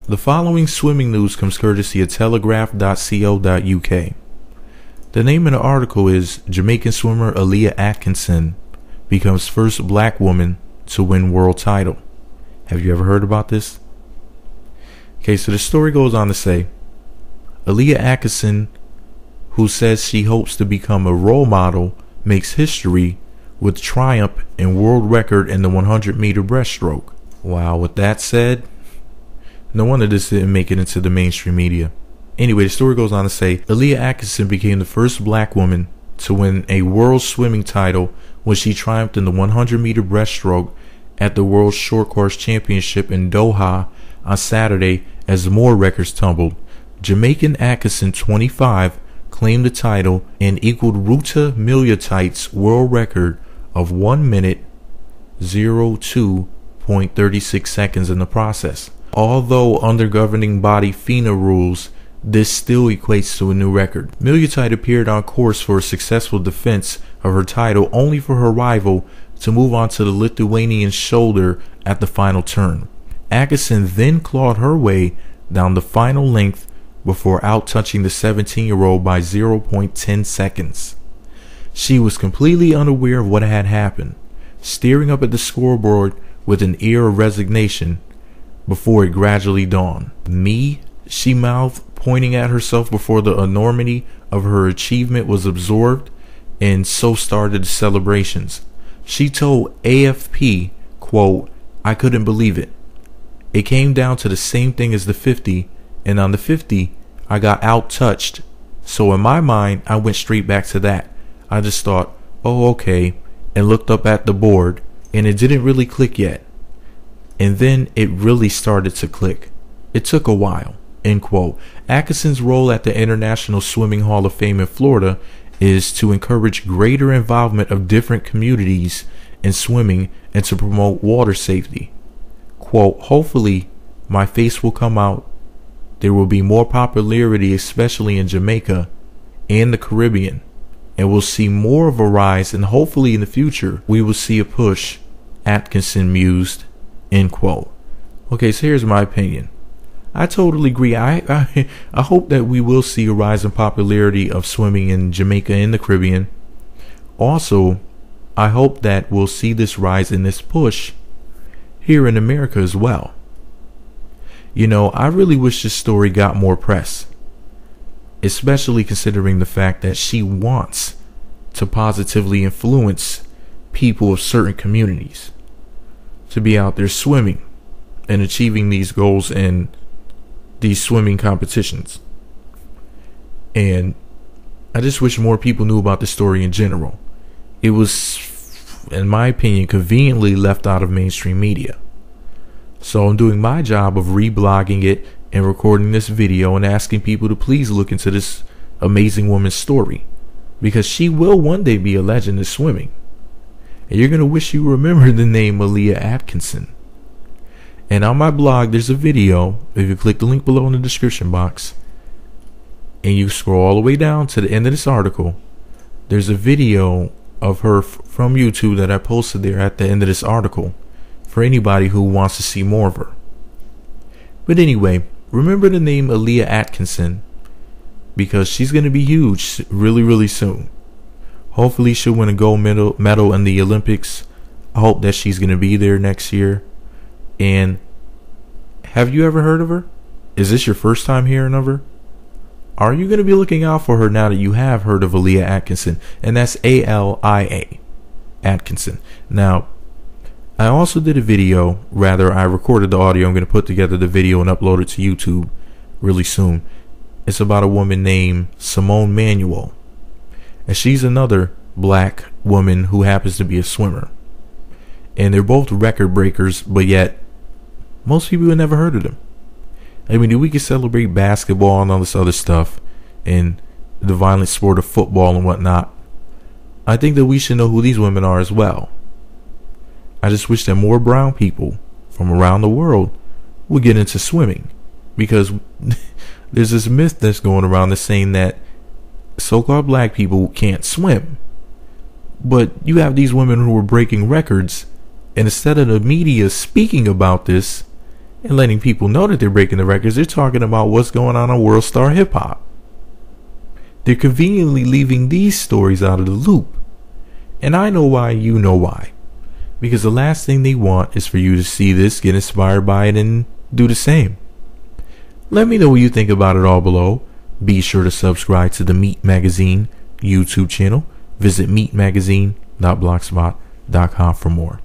The following swimming news comes courtesy of telegraph.co.uk. The name of the article is Jamaican swimmer Alia Atkinson becomes first black woman to win world title. Have you ever heard about this? Okay, so the story goes on to say, Alia Atkinson, who says she hopes to become a role model, makes history with triumph and world record in the 100-meter breaststroke. Wow, with that said, no wonder this didn't make it into the mainstream media. Anyway, the story goes on to say, Alia Atkinson became the first black woman to win a world swimming title when she triumphed in the 100-meter breaststroke at the World Short Course Championship in Doha on Saturday as more records tumbled. Jamaican Atkinson, 25, claimed the title and equaled Ruta Miliotite's world record of 1 minute 02.36 seconds in the process. Although under governing body FINA rules, this still equates to a new record. Miliotite appeared on course for a successful defense of her title, only for her rival to move on to the Lithuanian's shoulder at the final turn. Atkinson then clawed her way down the final length before out-touching the 17-year-old by 0.10 seconds. She was completely unaware of what had happened, staring up at the scoreboard with an air of resignation before it gradually dawned. Me, she mouthed, pointing at herself before the enormity of her achievement was absorbed, and so started the celebrations. She told AFP, quote, "I couldn't believe it. It came down to the same thing as the 50, and on the 50, I got out-touched. So in my mind, I went straight back to that. I just thought, oh, okay, and looked up at the board, and it didn't really click yet. And then it really started to click. It took a while." End quote. Atkinson's role at the International Swimming Hall of Fame in Florida is to encourage greater involvement of different communities in swimming and to promote water safety. Quote, "Hopefully my face will come out. There will be more popularity, especially in Jamaica and the Caribbean, and we'll see more of a rise, and hopefully in the future we will see a push," Atkinson mused. End quote. Okay, so here's my opinion. I totally agree. I hope that we will see a rise in popularity of swimming in Jamaica and the Caribbean. Also, I hope that we'll see this rise in this push here in America as well. You know, I really wish this story got more press, especially considering the fact that she wants to positively influence people of certain communities to be out there swimming and achieving these goals in these swimming competitions. And I just wish more people knew about the story in general. It was, in my opinion, conveniently left out of mainstream media. So I'm doing my job of reblogging it and recording this video and asking people to please look into this amazing woman's story, because she will one day be a legend in swimming. And you're going to wish you remember the name Alia Atkinson. And on my blog, there's a video. If you click the link below in the description box and you scroll all the way down to the end of this article, there's a video of her from YouTube that I posted there at the end of this article for anybody who wants to see more of her. But anyway, remember the name Alia Atkinson, because she's going to be huge really, really soon. Hopefully she'll win a gold medal in the Olympics. I hope that she's going to be there next year. And have you ever heard of her? Is this your first time hearing of her? Are you going to be looking out for her now that you have heard of Alia Atkinson? And that's ALIA Atkinson. Now, I also did a video, rather I recorded the audio. I'm going to put together the video and upload it to YouTube really soon. It's about a woman named Simone Manuel. And she's another black woman who happens to be a swimmer. And they're both record breakers, but yet most people have never heard of them. I mean, we can celebrate basketball and all this other stuff and the violent sport of football and whatnot. I think that we should know who these women are as well. I just wish that more brown people from around the world would get into swimming, because there's this myth that's going around that's saying that so-called black people can't swim. But you have these women who are breaking records, and instead of the media speaking about this and letting people know that they're breaking the records. They're talking about what's going on World Star Hip Hop. They're conveniently leaving these stories out of the loop. And I know why, you know why. Because the last thing they want is for you to see this, get inspired by it, and do the same. Let me know what you think about it all below. Be sure to subscribe to the Meat Magazine YouTube channel. Visit meatmagazine.blogspot.com for more.